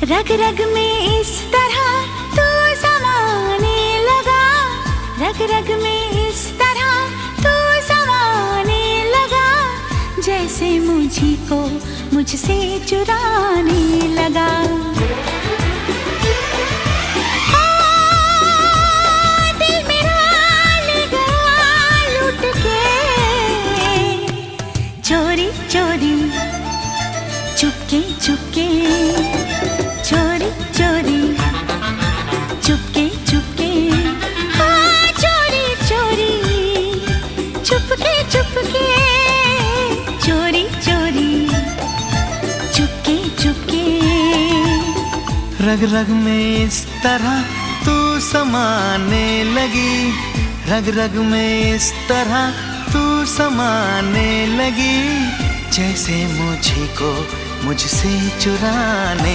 रग रग में इस तरह तू समाने लगा, रग रग में इस तरह तू समाने लगा, जैसे मुझी को मुझसे चुराने लगा। दिल मेरा ले गया लूट के, चोरी चोरी चुपके चुपके, चोरी चोरी चुपके चुपके, हाँ चोरी चोरी चुपके चुपके, चोरी चोरी चुपके चुपके। रग रग में इस तरह तू समाने लगी, रग रग में इस तरह तू समाने लगी, जैसे मुझे को मुझसे चुराने